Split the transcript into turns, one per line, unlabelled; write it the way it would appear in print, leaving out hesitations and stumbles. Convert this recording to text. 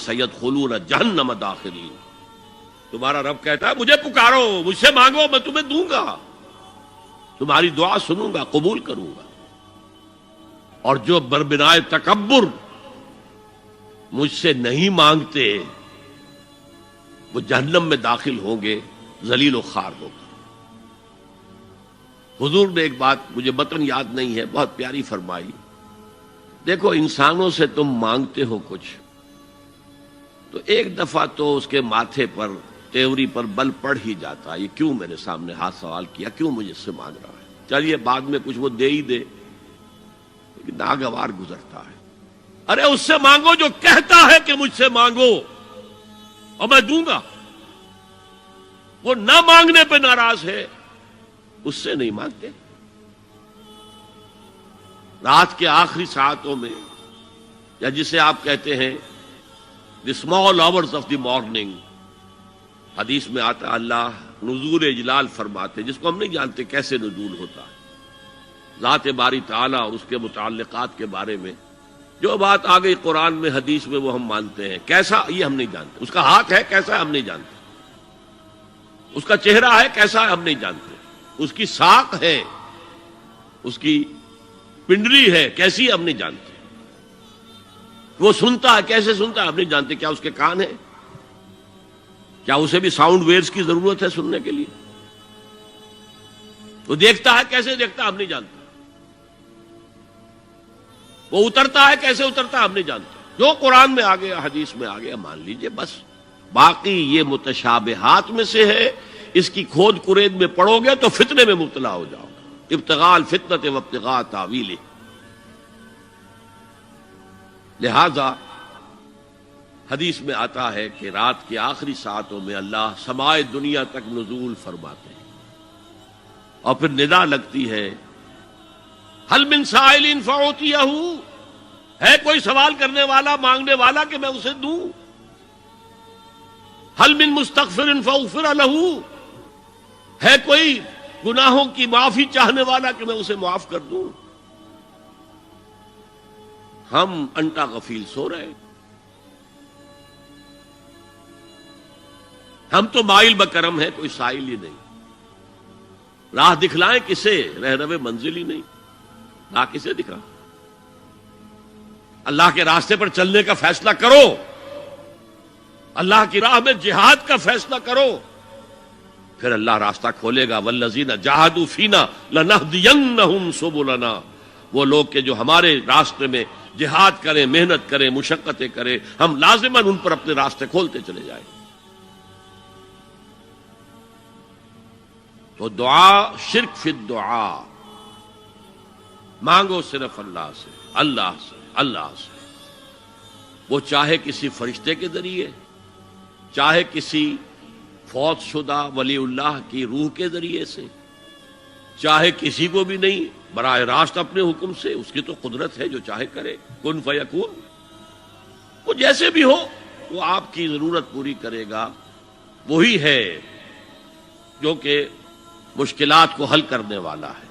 سیدخلون جہنم داخرین. تمہارا رب کہتا ہے مجھے پکارو، مجھ سے مانگو، میں تمہیں دوں گا، تمہاری دعا سنوں گا، قبول کروں گا. اور جو بربنائے تکبر مجھ سے نہیں مانگتے وہ جہنم میں داخل ہوں گے ذلیل و خوار ہو کر. حضور نے ایک بات مجھے متن یاد نہیں ہے بہت پیاری فرمائی. دیکھو انسانوں سے تم مانگتے ہو کچھ تو ایک دفعہ تو اس کے ماتھے پر تیوری پر بل پڑ ہی جاتا ہے، یہ کیوں میرے سامنے ہاتھ سوال کیا، کیوں مجھے اس سے مانگ رہا ہے، چلیے بعد میں کچھ وہ دے ہی دے، لیکن ناگوار گزرتا ہے. ارے اس سے مانگو جو کہتا ہے کہ مجھ سے مانگو اور میں دوں گا. وہ نہ مانگنے پہ ناراض ہے، اس سے نہیں مانگتے. رات کے آخری ساعتوں میں یا جسے آپ کہتے ہیں the small hours of the morning, حدیث میں آتا اللہ نزول اجلال فرماتے، جس کو ہم نہیں جانتے کیسے نزول ہوتا ہے. ذات باری تعالیٰ اور اس کے متعلقات کے بارے میں جو بات آ گئی قرآن میں حدیث میں وہ ہم مانتے ہیں. کیسا یہ ہم نہیں جانتے، اس کا ہاتھ ہے کیسا ہے ہم نہیں جانتے، اس کا چہرہ ہے کیسا ہے ہم نہیں جانتے، اس کی ساق ہے، اس کی پنڈلی ہے کیسی ہے ہم نہیں جانتے، وہ سنتا ہے کیسے سنتا ہے ہم نہیں جانتے، کیا اس کے کان ہیں، کیا اسے بھی ساؤنڈ ویوز کی ضرورت ہے سننے کے لیے، وہ دیکھتا ہے کیسے دیکھتا ہے ہم نہیں جانتے، وہ اترتا ہے کیسے اترتا ہے ہم نہیں جانتے. جو قرآن میں آ گیا حدیث میں آ گیا مان لیجئے بس. باقی یہ متشابہات میں سے ہے، اس کی کھود کرید میں پڑو گے تو فتنے میں مبتلا ہو جاؤ گے. ابتغاء الفتنۃ وابتغاء تاویلہ. لہذا حدیث میں آتا ہے کہ رات کے آخری ساعتوں میں اللہ سمائے دنیا تک نزول فرماتے ہیں اور پھر ندا لگتی ہے حل من سائل فاعطیہ، ہے کوئی سوال کرنے والا مانگنے والا کہ میں اسے دوں. حل من مستغفر فاغفر لہ، ہے کوئی گناہوں کی معافی چاہنے والا کہ میں اسے معاف کر دوں. ہم انٹا غفیل سو رہے، ہم تو مائل بکرم ہے، کوئی سائل ہی نہیں. راہ دکھلائیں کسے، رہنو منزل ہی نہیں، راہ کسے دکھا. اللہ کے راستے پر چلنے کا فیصلہ کرو، اللہ کی راہ میں جہاد کا فیصلہ کرو، پھر اللہ راستہ کھولے گا. والذین جاہدوا فینا لنہدینہم سبلنا. وہ لوگ کہ جو ہمارے راستے میں جہاد کریں، محنت کریں، مشقتیں کریں، ہم لازماً ان پر اپنے راستے کھولتے چلے جائیں. تو دعا شرک فی الدعا، مانگو صرف اللہ سے، اللہ سے، اللہ سے. وہ چاہے کسی فرشتے کے ذریعے، چاہے کسی فوت شدہ ولی اللہ کی روح کے ذریعے سے، چاہے کسی کو بھی نہیں، براہ راست اپنے حکم سے. اس کی تو قدرت ہے جو چاہے کرے، کن فیکون. وہ جیسے بھی ہو وہ آپ کی ضرورت پوری کرے گا. وہی ہے جو کہ مشکلات کو حل کرنے والا ہے.